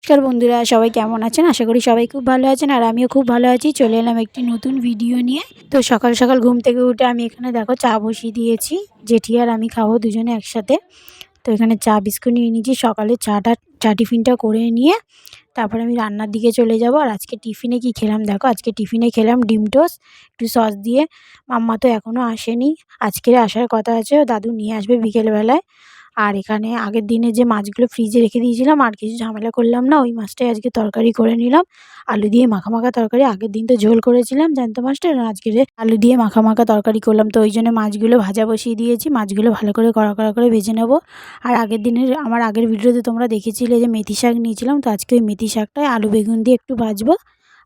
নমস্কার বন্ধুরা, সবাই কেমন আছেন? আশা করি সবাই খুব ভালো আছেন আর আমিও খুব ভালো আছি। চলে এলাম একটি নতুন ভিডিও নিয়ে। তো সকাল সকাল ঘুম থেকে উঠে আমি এখানে দেখো চা বসিয়ে দিয়েছি। জেঠি আর আমি খাবো দুজনে একসাথে। তো এখানে চা বিস্কুট নিয়ে নিয়েছি। সকালে চা টিফিনটা করে নিয়ে তারপরে আমি রান্নার দিকে চলে যাব। আর আজকে টিফিনে কি খেলাম দেখো, আজকে টিফিনে খেলাম ডিম টোস্ট একটু সস দিয়ে। মাম্মা তো এখনও আসেনি, আজকের আসার কথা আছে, ও দাদু নিয়ে আসবে বিকেলবেলায়। আর এখানে আগের দিনে যে মাছগুলো ফ্রিজে রেখে দিয়েছিলাম, আর কিছু ঝামেলা করলাম না, ওই মাছটাই আজকে তরকারি করে নিলাম। আলু দিয়ে মাখা মাখা তরকারি। আগের দিন তো ঝোল করেছিলাম জ্যান্ত মাছটা, আজকে আলু দিয়ে মাখা মাখা তরকারি করলাম। তো ওই জন্য মাছগুলো ভাজা বসিয়ে দিয়েছি। মাছগুলো ভালো করে কড়া কড়া করে ভেজে নেব। আর আমার আগের ভিডিওতে তোমরা দেখেছিলে যে মেথি শাক নিয়েছিলাম, তো আজকে ওই মেথি শাকটায় আলু বেগুন দিয়ে একটু ভাজবো।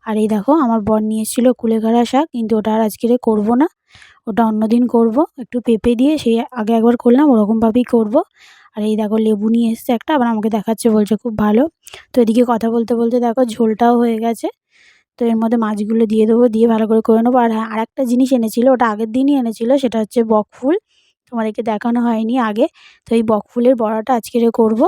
আর এই দেখো আমার বর নিয়ে এসেছিলো কুলেখাড়া শাক, কিন্তু ওটা আর আজকে করবো না, ওটা অন্যদিন করব। একটু পেঁপে দিয়ে সেই আগে একবার করলাম, ওরকমভাবেই করব। আর এই দেখো লেবু নিয়ে এসছে একটা, আবার আমাকে দেখাচ্ছে, বলছে খুব ভালো। তো এদিকে কথা বলতে বলতে দেখো ঝোলটাও হয়ে গেছে। তো এর মধ্যে মাছগুলো দিয়ে দেবো, দিয়ে ভালো করে নেবো। আর হ্যাঁ, আরেকটা জিনিস এনেছিল, ওটা আগের দিনই এনেছিল, সেটা হচ্ছে বকফুল। তোমাদেরকে দেখানো হয়নি আগে। তো এই বকফুলের বড়াটা আজকে করব।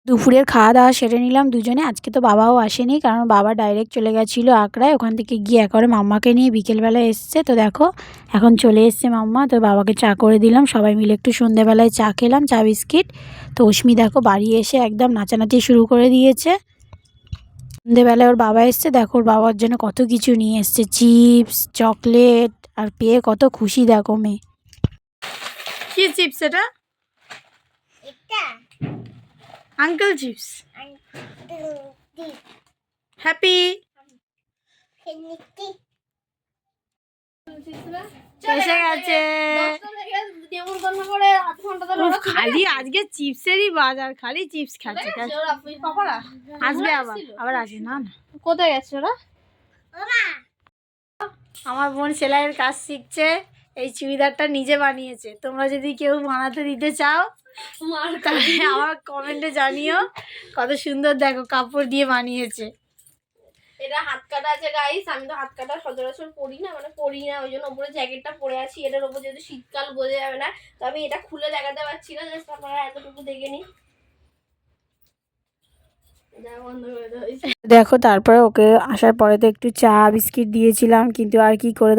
দুপুরের খাওয়া দাওয়া সেরে নিলাম দুজনে। আজকে তো বাবাও আসেনি, কারণ বাবা ডাইরেক্ট চলে গেছিলো আগ্রায়, ওখান থেকে গিয়ে একবারে মাম্মাকে নিয়ে বিকেলবেলা এসছে। তো দেখো এখন চলে এসছে মাম্মা, তো বাবাকে চা করে দিলাম, সবাই মিলে একটু সন্ধ্যেবেলায় চা খেলাম, চা বিস্কিট। তো অস্মি দেখো বাড়ি এসে একদম নাচানাচি শুরু করে দিয়েছে। সন্ধ্যেবেলায় ওর বাবা এসছে, দেখো ওর বাবার জন্য কত কিছু নিয়ে এসছে, চিপস চকলেট, আর পেয়ে কত খুশি দেখো মেয়ে। কি চিপস এটা? Uncle chips. হ্যাপি এসে গেছে। খালি আজকে চিপসেরই বাজার, খালি চিপস খাচ্ছে। আসবে আবার আসবে না। কোথায় গেছে ওরা? আমার বোন সেলাইয়ের কাজ শিখছে, এই চুড়িদারটা নিজে বানিয়েছে। তোমরা যদি কেউ বানাতে দিতে চাও তাহলে আমার কমেন্টে জানিও। কত সুন্দর দেখো কাপড় দিয়ে বানিয়েছে। এটা হাত কাটা আছে গাইস, আমি তো হাত কাটা সচরাচর পরি না, ওই জন্য উপরে জ্যাকেটটা পরে আছি। এটার উপর যেহেতু শীতকাল বোঝা যাবে না, তো আমি এটা খুলে দেখাতে পারছি না, জাস্ট আপনারা এতটুকু দেখে নিন। দেখো তারপরে ওকে আসার পরে তো একটু চা বিস্কিট দিয়েছিলাম, কিন্তু আর কি করে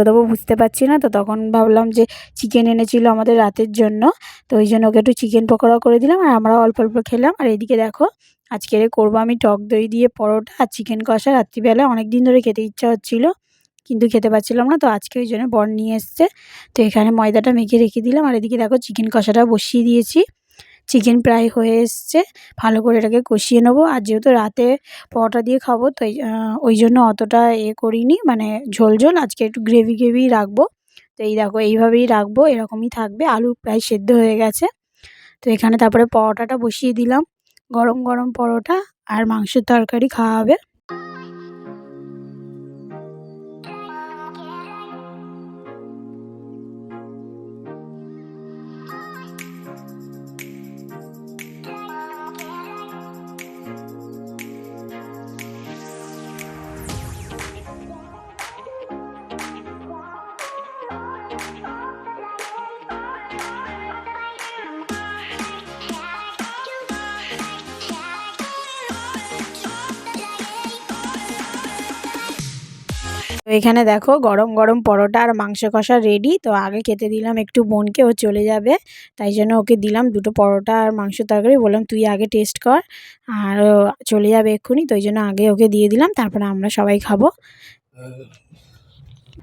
দেবো বুঝতে পারছি না। তো তখন ভাবলাম যে চিকেন এনেছিল আমাদের রাতের জন্য, তো ওই জন্য ওকে একটু চিকেন পকোড়া করে দিলাম, আর আমরা অল্প অল্প খেলাম। আর এদিকে দেখো আজকে করবো আমি টক দই দিয়ে পরোটা আর চিকেন কষা। রাত্রিবেলা অনেক দিন ধরে খেতে ইচ্ছা হচ্ছিলো, কিন্তু খেতে পারছিলাম না, তো আজকে ওই জন্য বর নিয়ে এসছে। তো এখানে ময়দাটা মেখে রেখে দিলাম, আর এদিকে দেখো চিকেন কষাটা বসিয়ে দিয়েছি। চিকেন প্রায় হয়ে এসছে, ভালো করে এটাকে কষিয়ে নেবো। আর যেহেতু রাতে পরোটা দিয়ে খাবো, তো ওই জন্য অতটা করিনি, মানে ঝোল ঝোল, আজকে একটু গ্রেভি গ্রেভি রাখবো। তো এই দেখো এইভাবেই রাখবো, এরকমই থাকবে। আলু প্রায় সেদ্ধ হয়ে গেছে। তো এখানে তারপরে পরোটাটা বসিয়ে দিলাম, গরম গরম পরোটা আর মাংসের তরকারি খাওয়া হবে। এখানে দেখো গরম গরম পরোটা আর মাংস কষা রেডি। তো আগে খেতে দিলাম একটু বোনকে, ও চলে যাবে তাই জন্য ওকে দিলাম দুটো পরোটা আর মাংস তরকারি। বললাম তুই আগে টেস্ট কর, আর ও চলে যাবে এক্ষুনি, তো ওই জন্য আগে ওকে দিয়ে দিলাম, তারপরে আমরা সবাই খাবো।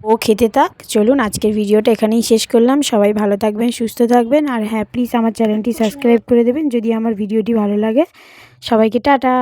ও খেতে থাক। চলুন আজকের ভিডিওটা এখানেই শেষ করলাম। সবাই ভালো থাকবেন, সুস্থ থাকবেন, আর হ্যাঁ প্লিজ আমার চ্যানেলটি সাবস্ক্রাইব করে দেবেন যদি আমার ভিডিওটি ভালো লাগে। সবাইকে টাটা।